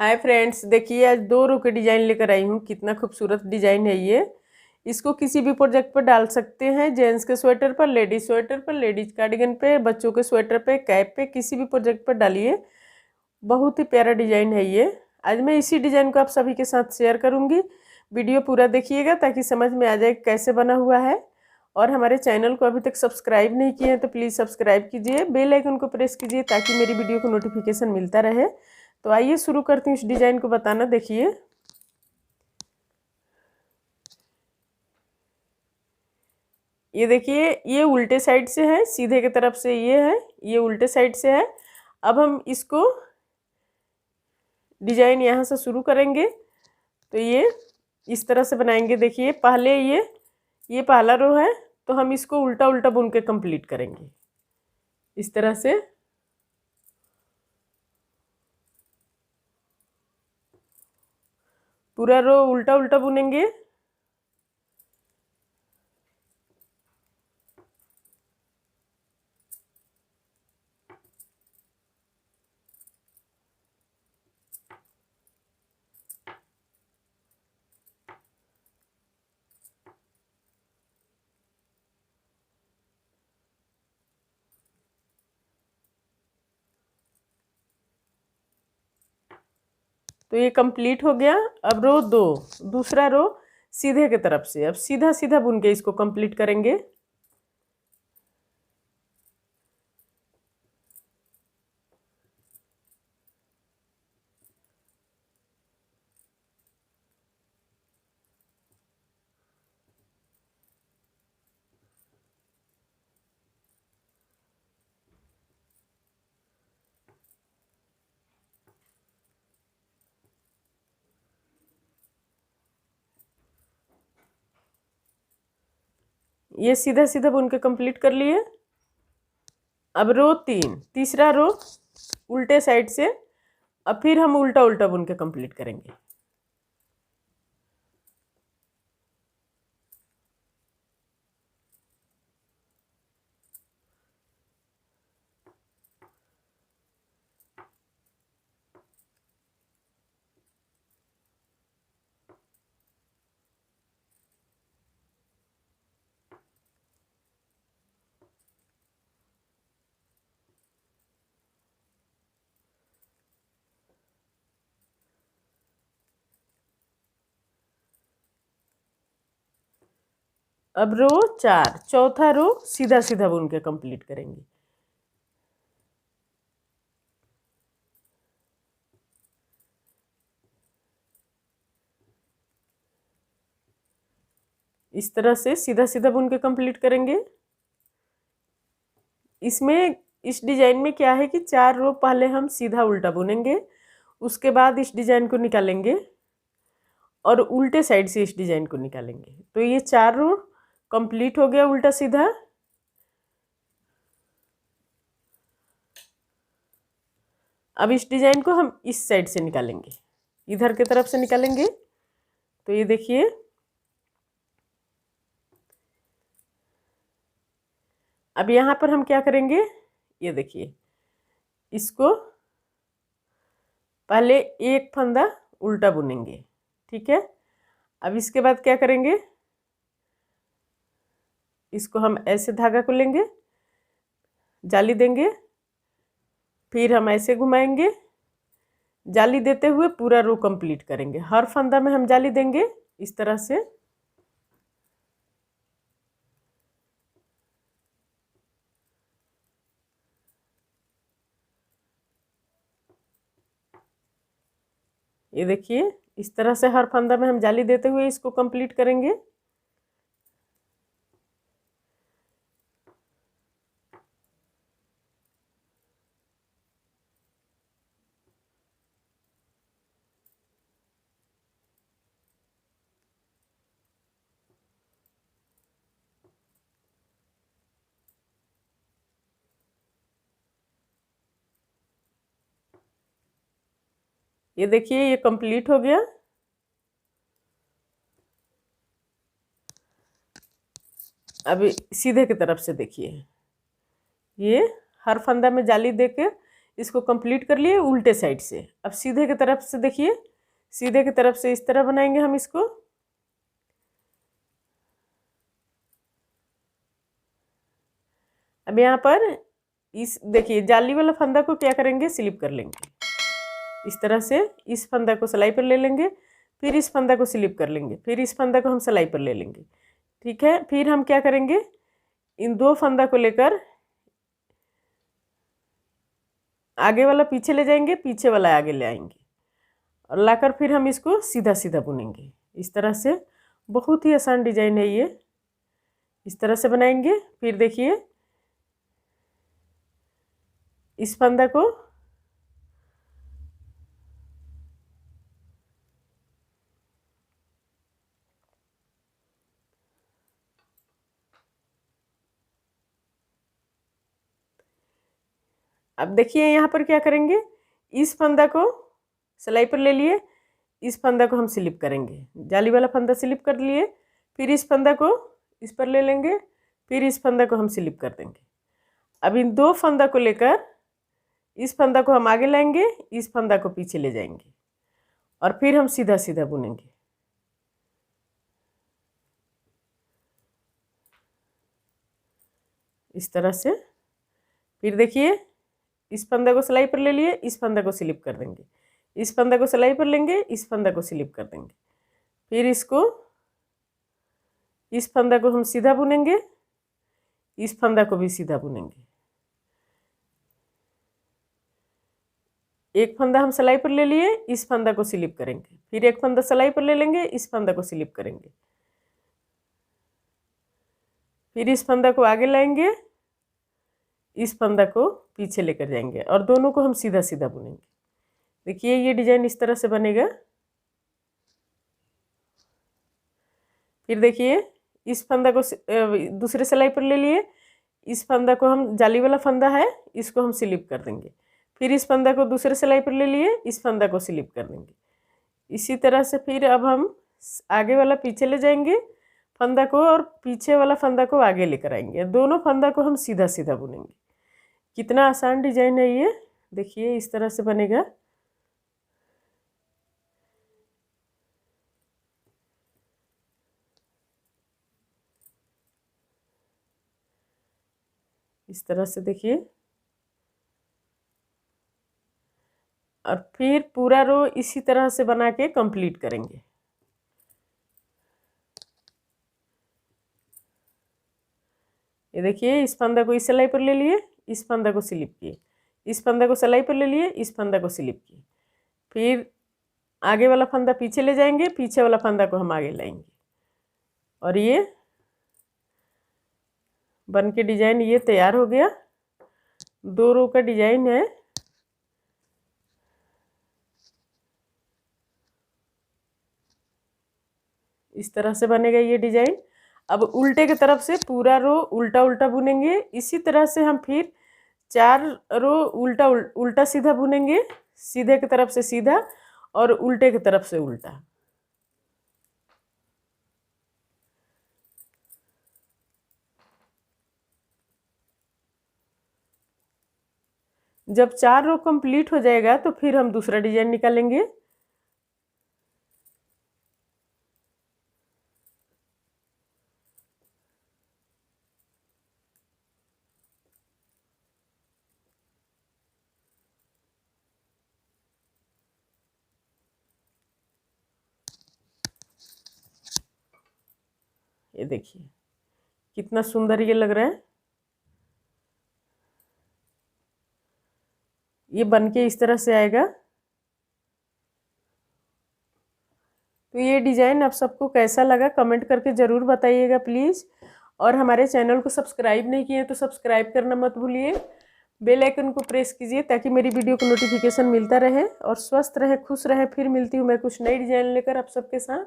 Hi friends, देखिए आज 2 रो के डिजाइन लेकर आई हूँ। कितना खूबसूरत डिजाइन है ये। इसको किसी भी प्रोजेक्ट पर डाल सकते हैं। जेंट्स के स्वेटर पर, लेडीज स्वेटर पर, लेडीज कार्डिगन पे, बच्चों के स्वेटर पे, कैप पे, किसी भी प्रोजेक्ट पर डालिए। बहुत ही प्यारा डिजाइन है ये। आज मैं इसी डिजाइन को आप सभी के साथ शेयर करूँगी। वीडियो पूरा देखिएगा ताकि समझ में आ जाए कैसे बना हुआ है। और हमारे चैनल को अभी तक सब्सक्राइब नहीं किए हैं तो प्लीज़ सब्सक्राइब कीजिए, बेल आइकन को प्रेस कीजिए ताकि मेरी वीडियो को नोटिफिकेशन मिलता रहे। तो आइए शुरू करती हूँ इस डिजाइन को बताना। देखिए ये देखिए, ये उल्टे साइड से है, सीधे की तरफ से ये है, ये उल्टे साइड से है। अब हम इसको डिजाइन यहाँ से शुरू करेंगे तो ये इस तरह से बनाएंगे। देखिए पहले ये पहला रो है तो हम इसको उल्टा उल्टा बुन के कंप्लीट करेंगे इस तरह से। पूरा रो उल्टा उल्टा बुनेंगे। तो ये कंप्लीट हो गया। अब रो 2, दूसरा रो सीधे की तरफ से अब सीधा सीधा बुन के इसको कंप्लीट करेंगे। ये सीधा सीधा बुन के कंप्लीट कर लिए। अब रो 3, तीसरा रो उल्टे साइड से अब फिर हम उल्टा उल्टा बुन के कंप्लीट करेंगे। अब रो 4, चौथा रो सीधा सीधा बुन के कंप्लीट करेंगे। इस तरह से सीधा सीधा बुन के कंप्लीट करेंगे। इसमें इस डिजाइन में क्या है कि 4 रो पहले हम सीधा उल्टा बुनेंगे, उसके बाद इस डिजाइन को निकालेंगे और उल्टे साइड से इस डिजाइन को निकालेंगे। तो ये 4 रो कंप्लीट हो गया उल्टा सीधा। अब इस डिजाइन को हम इस साइड से निकालेंगे, इधर की तरफ से निकालेंगे। तो ये देखिए, अब यहाँ पर हम क्या करेंगे, ये देखिए, इसको पहले एक फंदा उल्टा बुनेंगे, ठीक है। अब इसके बाद क्या करेंगे, इसको हम ऐसे धागा को लेंगे, जाली देंगे, फिर हम ऐसे घुमाएंगे, जाली देते हुए पूरा रो कंप्लीट करेंगे। हर फंदा में हम जाली देंगे इस तरह से। ये देखिए, इस तरह से हर फंदा में हम जाली देते हुए इसको कंप्लीट करेंगे। ये देखिए, ये कंप्लीट हो गया। अब सीधे की तरफ से देखिए, ये हर फंदा में जाली देके इसको कंप्लीट कर लिए उल्टे साइड से। अब सीधे की तरफ से देखिए, सीधे की तरफ से इस तरह बनाएंगे हम इसको। अब यहाँ पर इस देखिए जाली वाला फंदा को क्या करेंगे, स्लिप कर लेंगे इस तरह से। इस फंदा को सिलाई पर ले लेंगे, फिर इस फंदा को स्लिप कर लेंगे, फिर इस फंदा को हम सिलाई पर ले लेंगे। ठीक है, फिर हम क्या करेंगे, इन दो फंदा को लेकर आगे वाला पीछे ले जाएंगे, पीछे वाला आगे ले आएंगे और लाकर फिर हम इसको सीधा सीधा बुनेंगे इस तरह से। बहुत ही आसान डिजाइन है ये, इस तरह से बनाएंगे। फिर देखिए इस फंदा को अब देखिए यहाँ पर क्या करेंगे, इस फंदा को सिलाई पर ले लिए, इस फंदा को हम स्लिप करेंगे, जाली वाला फंदा स्लिप कर लिए, फिर इस फंदा को इस पर ले लेंगे, फिर इस फंदा को हम स्लिप कर देंगे। अब इन दो फंदा को लेकर इस फंदा को हम आगे लाएंगे, इस फंदा को पीछे ले जाएंगे और फिर हम सीधा सीधा बुनेंगे इस तरह से। फिर देखिए इस फंदा को सिलाई पर ले लिए, इस फंदा को स्लिप कर देंगे, इस फंदा को सिलाई पर लेंगे, इस फंदा को स्लिप कर देंगे, फिर इसको इस फंदा को हम सीधा बुनेंगे, इस फंदा को भी सीधा बुनेंगे। एक फंदा हम सिलाई पर ले लिए, इस फंदा को स्लिप करेंगे, फिर एक फंदा सिलाई पर ले लेंगे, इस फंदा को स्लिप करेंगे, फिर इस फंदा को आगे लाएंगे, इस फंदा को पीछे लेकर जाएंगे और दोनों को हम सीधा सीधा बुनेंगे। देखिए ये डिजाइन इस तरह से बनेगा। फिर देखिए इस फंदा को दूसरे सिलाई पर ले लिए, इस फंदा को हम जाली वाला फंदा है इसको हम स्लिप कर देंगे, फिर इस फंदा को दूसरे सिलाई पर ले लिए, इस फंदा को स्लिप कर देंगे। इसी तरह से फिर अब हम आगे वाला पीछे ले जाएंगे फंदा को और पीछे वाला फंदा को आगे लेकर आएंगे, दोनों फंदा को हम सीधा सीधा बुनेंगे। कितना आसान डिजाइन है ये, देखिए इस तरह से बनेगा। इस तरह से देखिए और फिर पूरा रो इसी तरह से बना के कंप्लीट करेंगे। ये देखिए इस फंदा को इस सिलाई पर ले लिए, इस फंदा को स्लिप किए, इस फंदा को सिलाई पर ले लिए, इस फंदा को स्लिप किए, फिर आगे वाला फंदा पीछे ले जाएंगे, पीछे वाला फंदा को हम आगे लाएंगे और ये बन के डिजाइन ये तैयार हो गया। दो रो का डिजाइन है। इस तरह से बनेगा ये डिजाइन। अब उल्टे की तरफ से पूरा रो उल्टा उल्टा बुनेंगे, इसी तरह से हम फिर 4 रो उल्टा उल्टा सीधा बुनेंगे, सीधे की तरफ से सीधा और उल्टे की तरफ से उल्टा। जब 4 रो कंप्लीट हो जाएगा तो फिर हम दूसरा डिजाइन निकालेंगे। ये देखिए कितना सुंदर ये लग रहा है। ये बनके इस तरह से आएगा। तो ये डिज़ाइन आप सबको कैसा लगा कमेंट करके ज़रूर बताइएगा प्लीज़। और हमारे चैनल को सब्सक्राइब नहीं किए तो सब्सक्राइब करना मत भूलिए, बेल आइकन को प्रेस कीजिए ताकि मेरी वीडियो को नोटिफिकेशन मिलता रहे। और स्वस्थ रहे, खुश रहे। फिर मिलती हूँ मैं कुछ नई डिज़ाइन लेकर आप सबके साथ।